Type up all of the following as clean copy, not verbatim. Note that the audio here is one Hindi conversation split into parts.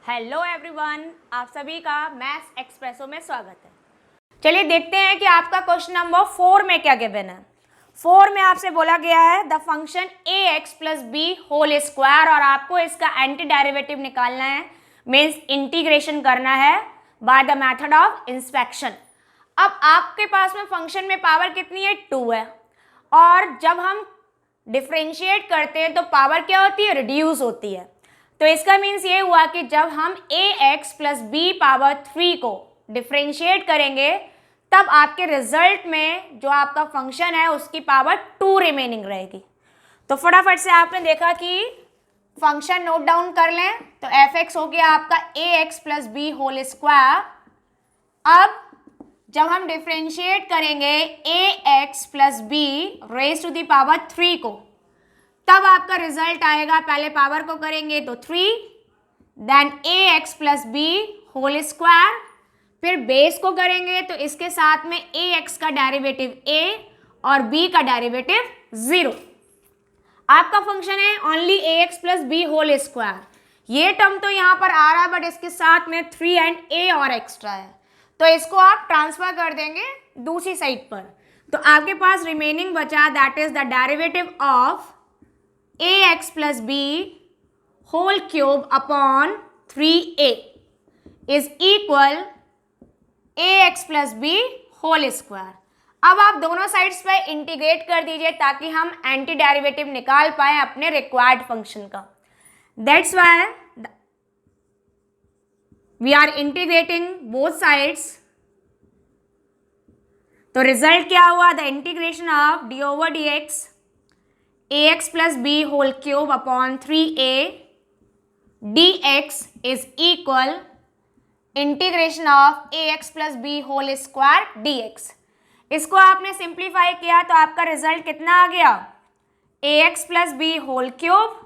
हेलो एवरीवन, आप सभी का मैथ्स एक्सप्रेसो में स्वागत है। चलिए देखते हैं कि आपका क्वेश्चन नंबर 4 में क्या गिवन है। 4 में आपसे बोला गया है the function ax plus b whole square और आपको इसका एंटी डेरिवेटिव निकालना है, मीन्स इंटीग्रेशन करना है by the method of inspection. अब आपके पास में फंक्शन में पावर कितनी है, 2 है, और जब हम डिफ्रेंशिएट करते हैं तो पावर क्या होती है, रिड्यूस होती है। तो इसका मीन्स ये हुआ कि जब हम ax प्लस बी पावर 3 को डिफ्रेंशिएट करेंगे तब आपके रिजल्ट में जो आपका फंक्शन है उसकी पावर 2 रिमेनिंग रहेगी। तो फटाफट से आपने देखा कि फंक्शन नोट डाउन कर लें। तो fx हो गया आपका ax plus b whole square. अब जब हम डिफ्रेंशिएट करेंगे ax plus b raise to the power 3 को, तब आपका रिजल्ट आएगा, पहले पावर को करेंगे तो 3, then ax plus b whole square, फिर बेस को करेंगे तो इसके साथ में ax का डेरिवेटिव a और b का डेरिवेटिव 0। आपका फंक्शन है only ax plus b whole square. ये टर्म तो यहाँ पर आ रहा है बट इसके साथ में 3 एंड a और एक्स्ट्रा है, तो इसको आप ट्रांसफर कर देंगे दूसरी साइड पर। तो आपके पास रिमेनिंग बचा that is the derivative of ax plus b whole cube upon 3a is equal ax plus b whole square. अब आप दोनों साइड्स पे इंटीग्रेट कर दीजिए ताकि हम एंटी डेरिवेटिव निकाल पाए अपने रिक्वायर्ड फंक्शन का। That's why we are integrating both sides. तो रिजल्ट क्या हुआ, the integration of d over d x ax plus b whole cube upon 3a dx is equal integration of ax plus b whole square dx। इसको आपने सिंप्लीफाई किया तो आपका रिजल्ट कितना आ गया, ax plus b whole cube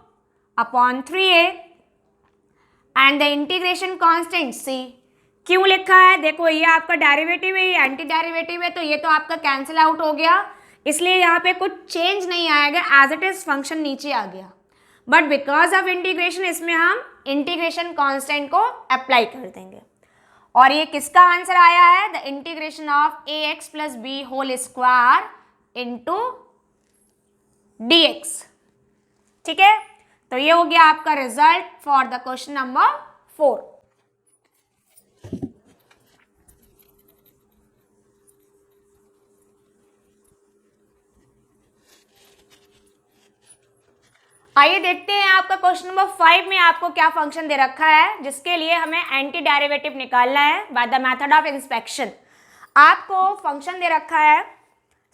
upon 3a and the integration constant c। क्यों लिखा है, देखो ये आपका डेरिवेटिव है, ये एंटी डेरिवेटिव है, तो ये तो आपका कैंसिल आउट हो गया, इसलिए यहाँ पे कुछ चेंज नहीं आएगा, एज इट इज फंक्शन नीचे आ गया। बट बिकॉज ऑफ इंटीग्रेशन इसमें हम इंटीग्रेशन कांस्टेंट को अप्लाई कर देंगे। और ये किसका आंसर आया है, the integration of ax plus b whole square into dx। ठीक है, तो ये हो गया आपका result for the question number 4। आइए देखते हैं आपका क्वेश्चन नंबर 5 में आपको क्या फंक्शन दे रखा है जिसके लिए हमें एंटी डेरिवेटिव निकालना है by the method of inspection. आपको फंक्शन दे रखा है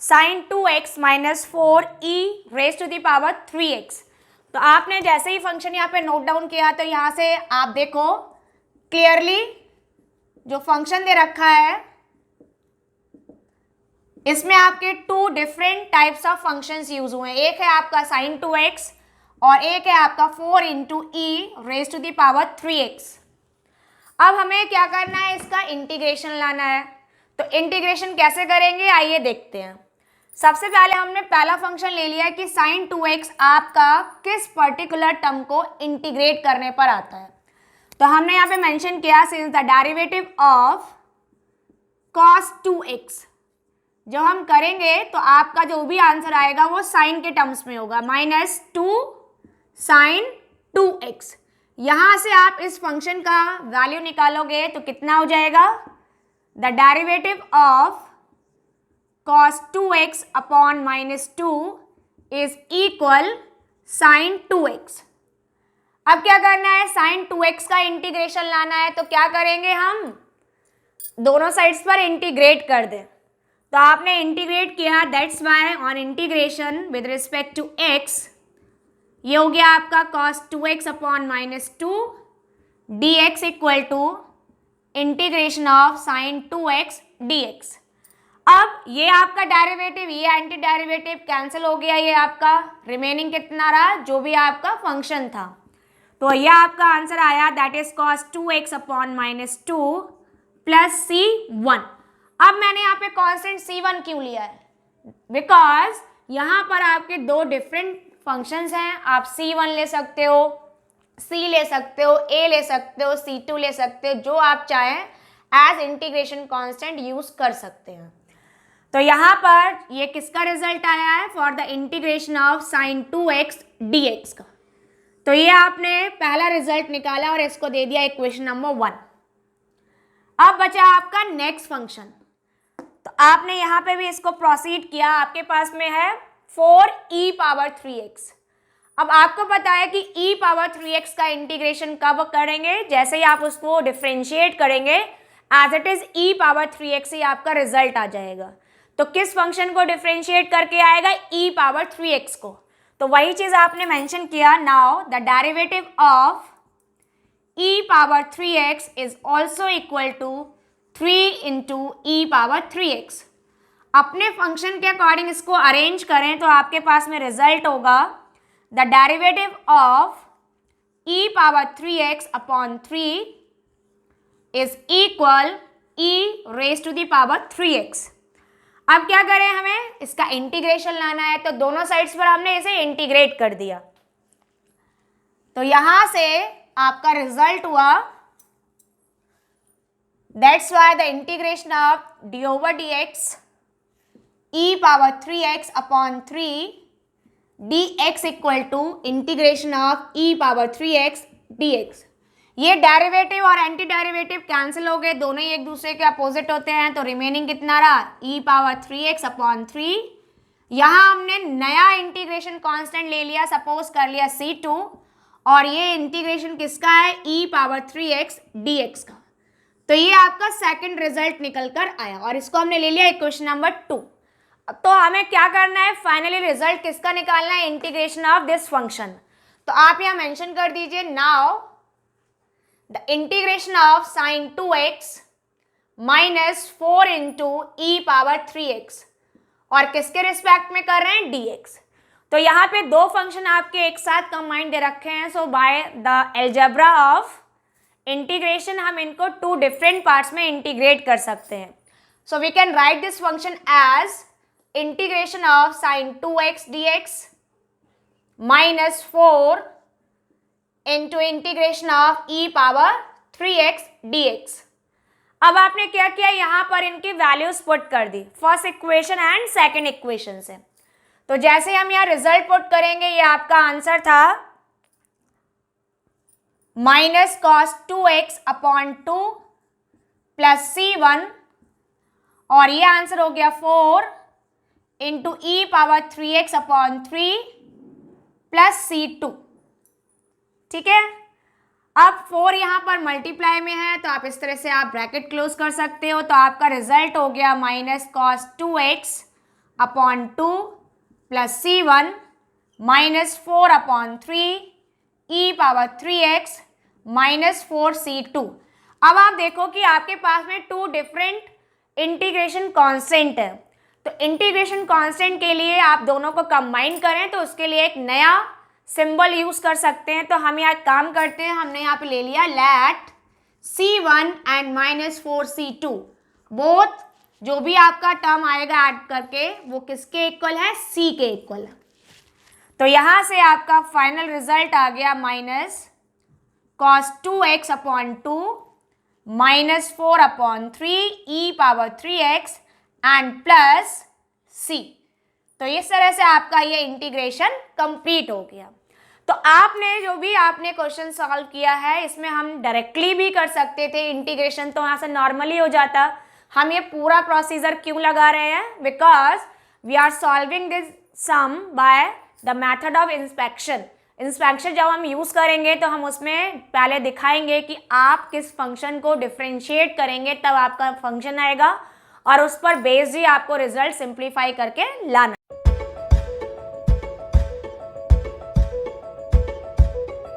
sin 2x minus 4e raise to the power 3x। तो आपने जैसे ही फंक्शन यहाँ पे नोट डाउन किया तो यहाँ से आप देखो क्लियरली जो फंक्शन दे रखा है इसमें आपके 2 different types of functions use हुए हैं। एक है आपका sin 2x और एक है आपका 4 into e raise to the power 3x। अब हमें क्या करना है, इसका इंटीग्रेशन लाना है। तो इंटीग्रेशन कैसे करेंगे आइए देखते हैं। सबसे पहले हमने पहला फंक्शन ले लिया कि sin 2x आपका किस पर्टिकुलर टर्म को इंटीग्रेट करने पर आता है। तो हमने यहाँ पे मेंशन किया since the derivative of cos 2x जो हम करेंगे तो आपका जो भी आंसर आएगा वो साइन के टर्म्स में होगा, माइनस 2 sin 2x। यहां से आप इस फंक्शन का वैल्यू निकालोगे तो कितना हो जाएगा, the derivative of cos 2x upon minus 2 is equal sin 2x। अब क्या करना है, sin 2x का इंटीग्रेशन लाना है। तो क्या करेंगे, हम दोनों साइड्स पर इंटीग्रेट कर दें। तो आपने इंटीग्रेट किया, that's why on integration with respect to x ये हो गया आपका cos 2x upon minus 2 dx equal to integration of sin 2x dx। अब ये आपका डेरिवेटिव, ये एंटी डेरिवेटिव कैंसिल हो गया, ये आपका रिमेनिंग कितना रहा, जो भी आपका फंक्शन था। तो ये आपका आंसर आया that is cos 2x upon minus 2 plus c1। अब मैंने यहाँ पे कांस्टेंट c1 क्यों लिया है, बिकॉज यहाँ पर आपके 2 डिफरेंट फंक्शंस हैं, आप c1 ले सकते हो C ले सकते हो, A ले सकते हो, C2 ले सकते हो, जो आप चाहें एज इंटीग्रेशन कांस्टेंट यूज कर सकते हैं। तो यहाँ पर ये किसका रिजल्ट आया है? For the integration of sine 2x dx का। तो ये आपने पहला रिजल्ट निकाला और इसको दे दिया इक्वेशन नंबर 1। अब बचा आपका नेक्स्ट फंक्शन। तो आपने यहाँ पे भी इसको प्रोसीड किया, आपके पास में है 4e पावर 3x। अब आपको पता है कि e पावर 3x का इंटीग्रेशन कब करेंगे? जैसे ही आप उसको डिफ्रेंशिएट करेंगे as it is e power 3x ही आपका रिजल्ट आ जाएगा। तो किस फंक्शन को डिफ्रेंशिएट करके आएगा? e पावर 3x को। तो वही चीज आपने मेंशन किया। Now the derivative of e power 3x is also equal to 3 into e power 3x। अपने फंक्शन के अकॉर्डिंग इसको अरेंज करें तो आपके पास में रिजल्ट होगा the derivative of e power 3x upon 3 is equal e raise to the power 3x। अब क्या करें? हमें इसका इंटीग्रेशन लाना है, तो दोनों साइड्स पर हमने इसे इंटीग्रेट कर दिया। तो यहां से आपका रिजल्ट हुआ that's why the integration of d over d x e power 3x upon 3 dx equal to integration of e power 3x dx। ये डेरिवेटिव और एंटी डेरिवेटिव कैंसिल हो गए, दोनों ही एक दूसरे के अपोजिट होते हैं। तो रिमेनिंग कितना रहा? e power 3x upon 3। यहाँ हमने नया इंटीग्रेशन कांस्टेंट ले लिया, सपोज कर लिया c2, और ये इंटीग्रेशन किसका है? e पावर 3x dx का। तो ये आपका सेकंड रिजल्ट निकल कर आया और इसको हमने ले लिया इक्वेशन नंबर 2। तो हमें क्या करना है? फाइनली रिजल्ट किसका निकालना है? Integration of this function. तो आप यहाँ मेंशन कर दीजिए now the integration of sine 2x minus 4 into e power 3x, और किसके रिस्पेक्ट में कर रहे हैं? dx। तो यहाँ पे दो फंक्शन आपके एक साथ कंबाइंड दे रखे हैं। So by the algebra of integration हम इनको 2 डिफरेंट पार्ट्स में इंटीग्रेट कर सकते हैं। So we can write this function as integration of sine 2x dx minus 4 into integration of e power 3x dx। अब आपने क्या किया? यहाँ पर इनकी वैल्यूज पुट कर दी, first equation and second equation से। तो जैसे हम यहाँ रिजल्ट पुट करेंगे, ये आपका आंसर था minus cos 2x upon 2 plus c1, और ये आंसर हो गया 4 into e power 3x upon 3 plus c2। ठीक है, अब 4 यहाँ पर मल्टीप्लाई में है, तो आप इस तरह से आप ब्रैकेट क्लोज कर सकते हो। तो आपका रिजल्ट हो गया minus cos 2x upon 2 plus c1 minus 4 upon 3 ई पावर 3x माइनस 4c2। अब आप देखो कि आपके पास में 2 डिफरेंट इंटीग्रेशन कांस्टेंट है। तो इंटीग्रेशन कांस्टेंट के लिए आप दोनों को कंबाइन करें तो उसके लिए एक नया सिंबल यूज कर सकते हैं। तो हम यहाँ काम करते हैं, हमने यहाँ पे ले लिया late c1 and minus 4c2 both, जो भी आपका टर्म आएगा ऐड करके वो किसके इक्वल है? c के इक्वल है। तो यहाँ से आपका फाइनल रिजल्ट आ गया minus cos 2x upon 2 minus 4 upon 3 E power 3x and plus c। तो इस तरह से आपका ये इंटीग्रेशन कंप्लीट हो गया। तो आपने जो भी आपने क्वेश्चन सॉल्व किया है, इसमें हम डायरेक्टली भी कर सकते थे इंटीग्रेशन, तो यहाँ से नॉर्मली हो जाता। हम ये पूरा प्रोसीजर क्यों लगा रहे हैं? Because we are solving this sum by the method of inspection. Inspection जब हम यूज़ करेंगे तो हम उसमें पहले दिखाएंगे कि आप किस फंक्शन को डिफ्रेंशिएट करेंगे, तब आपका फंक्शन आएगा, और उस पर बेस्ड ही आपको रिजल्ट सिंप्लीफाई करके लाना।